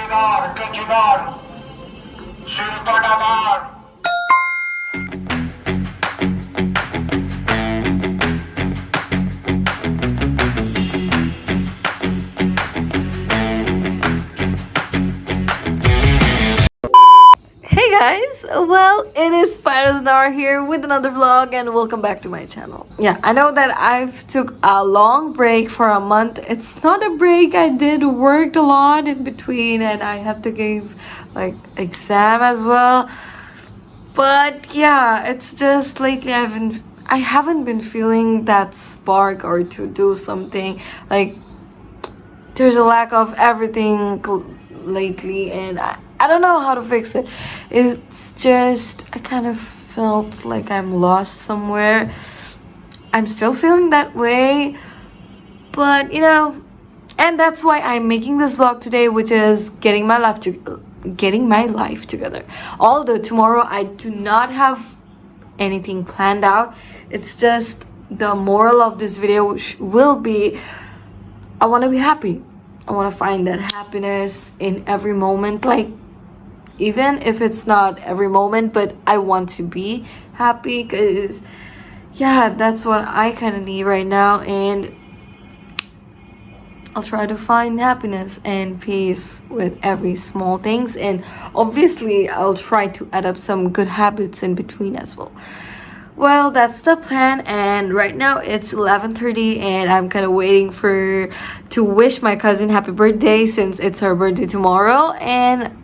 çiğner, keçiler, şirkanalar. Hey guys, well, it is Spiralsnar here with another vlog and welcome back to my channel. Yeah, I know that I've took a long break for a month. It's not a break, I did work a lot in between and I have to give like exam as well. But yeah, it's just lately I haven't been feeling that spark or to do something. Like there's a lack of everything lately and I don't know how to fix it. It's just I kind of felt like I'm lost somewhere. I'm still feeling that way, but you know, and that's why I'm making this vlog today, which is getting my life together. Although tomorrow I do not have anything planned out. It's just the moral of this video will be I want to be happy. I want to find that happiness in every moment, like even if it's not every moment, but I want to be happy because yeah, that's what I kind of need right now, and I'll try to find happiness and peace with every small things, and obviously I'll try to add up some good habits in between as well. Well, that's the plan, and right now it's 11:30 and I'm kind of waiting to wish my cousin happy birthday since it's her birthday tomorrow, and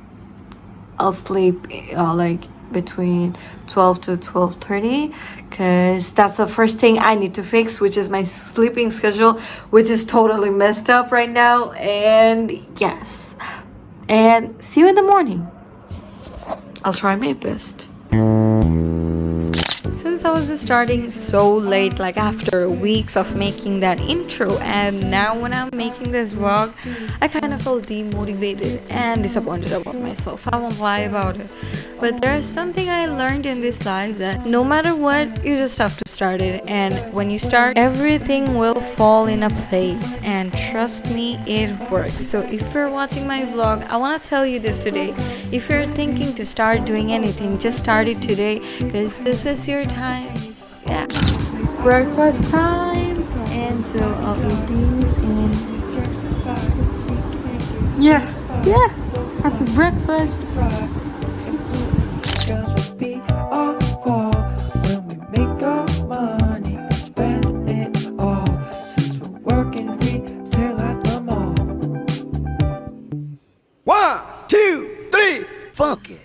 I'll sleep like between 12 to 12:30 because that's the first thing I need to fix, which is my sleeping schedule, which is totally messed up right now. And yes, and see you in the morning. I'll try my best. Since I was just starting so late, like after weeks of making that intro, and now when I'm making this vlog, I kind of felt demotivated and disappointed about myself. I won't lie about it. But there's something I learned in this life that no matter what, you just have to start it. And when you start, everything will fall in a place. And trust me, it works. So if you're watching my vlog, I want to tell you this today. If you're thinking to start doing anything, just start it today because this is your time. Yeah, breakfast time, and so I'll eat these and yeah, happy breakfast. One, two, three, funk it.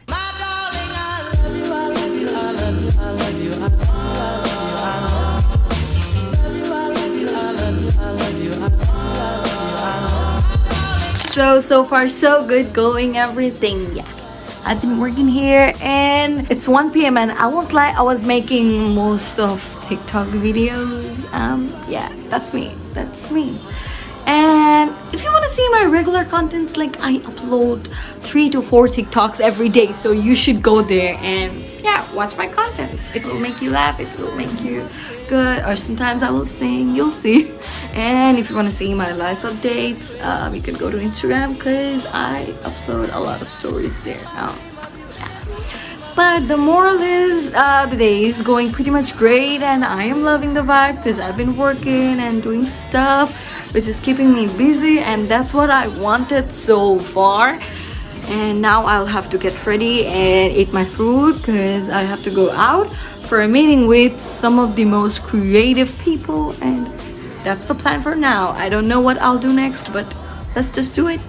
So far so good going everything. Yeah, I've been working here and it's 1 p.m. and I won't lie, I was making most of TikTok videos. Yeah, that's me. And if you want to see my regular contents, like I upload 3 to 4 TikToks every day, so you should go there and yeah, watch my contents. It will make you laugh, it will make you good, or sometimes I will sing, you'll see. And if you want to see my life updates, you can go to Instagram because I upload a lot of stories there. But the moral is the day is going pretty much great and I am loving the vibe because I've been working and doing stuff which is keeping me busy, and that's what I wanted so far. And now I'll have to get ready and eat my food because I have to go out for a meeting with some of the most creative people, and that's the plan for now. I don't know what I'll do next, but let's just do it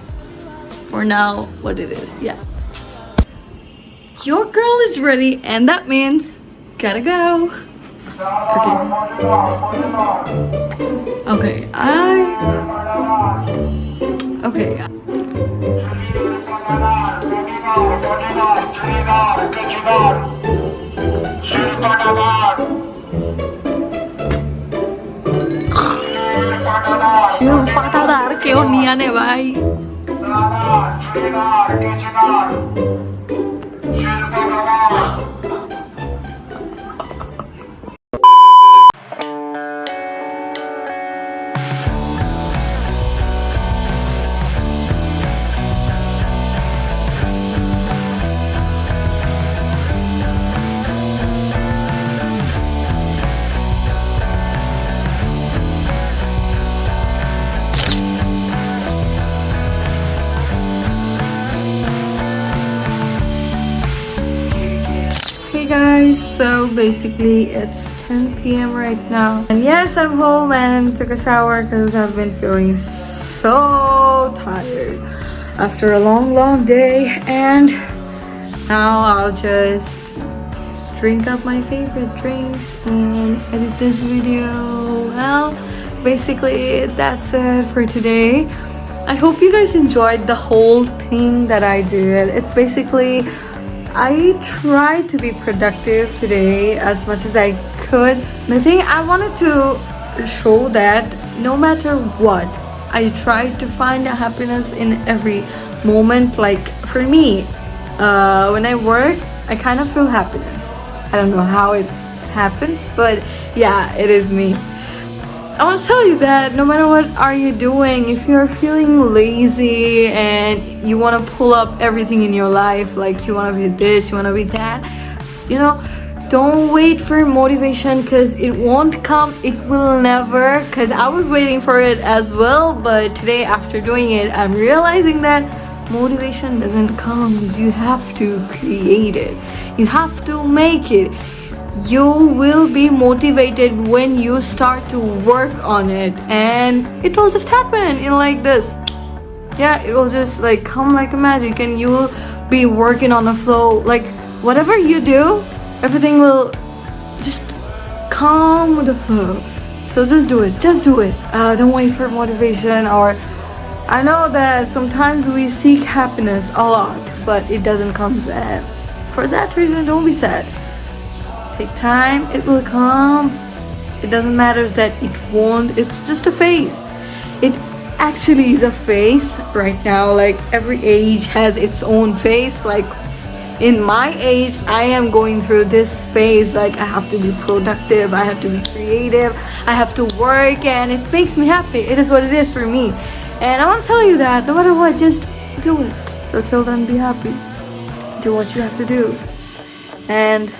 for now what it is. Yeah, your girl is ready and that means gotta go. Okay, Shield patadar ke niya ne bhai. guys, so basically it's 10 p.m. right now, and yes, I'm home and took a shower because I've been feeling so tired after a long day, and now I'll just drink up my favorite drinks and edit this video. Well, basically that's it for today. I hope you guys enjoyed the whole thing that I did. It's basically, I tried to be productive today as much as I could. The thing I wanted to show that no matter what, I tried to find a happiness in every moment. Like for me, when I work, I kind of feel happiness. I don't know how it happens, but yeah, it is me. I want to tell you that no matter what are you doing, if you're feeling lazy and you want to pull up everything in your life, like you want to be this, you want to be that, you know, don't wait for motivation, because it won't come. It will never, because I was waiting for it as well, but today after doing it, I'm realizing that motivation doesn't come. You have to create it. You have to make it. You will be motivated when you start to work on it, and it will just happen in like this. Yeah, it will just like come like a magic, and you will be working on the flow. Like whatever you do, everything will just come with the flow. So just do it. Just do it. Don't wait for motivation. Or I know that sometimes we seek happiness a lot, but it doesn't come sad. For that reason, don't be sad. Take time, it will come. It doesn't matter that it won't. It's just a phase. It actually is a phase right now. Like every age has its own phase. Like in my age, I am going through this phase. Like I have to be productive, I have to be creative, I have to work, and it makes me happy. It is what it is for me. And I want to tell you that no matter what, just do it. So till then, be happy. Do what you have to do. And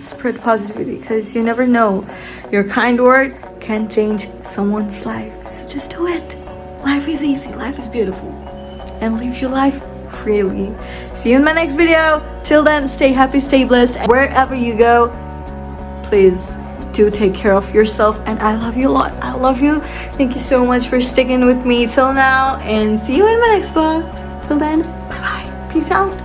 spread positivity, because you never know. Your kind word can change someone's life. So just do it. Life is easy. Life is beautiful. And live your life freely. See you in my next video. Till then, stay happy, stay blessed. And wherever you go, please do take care of yourself. And I love you a lot. I love you. Thank you so much for sticking with me till now. And see you in my next vlog. Till then, bye-bye. Peace out.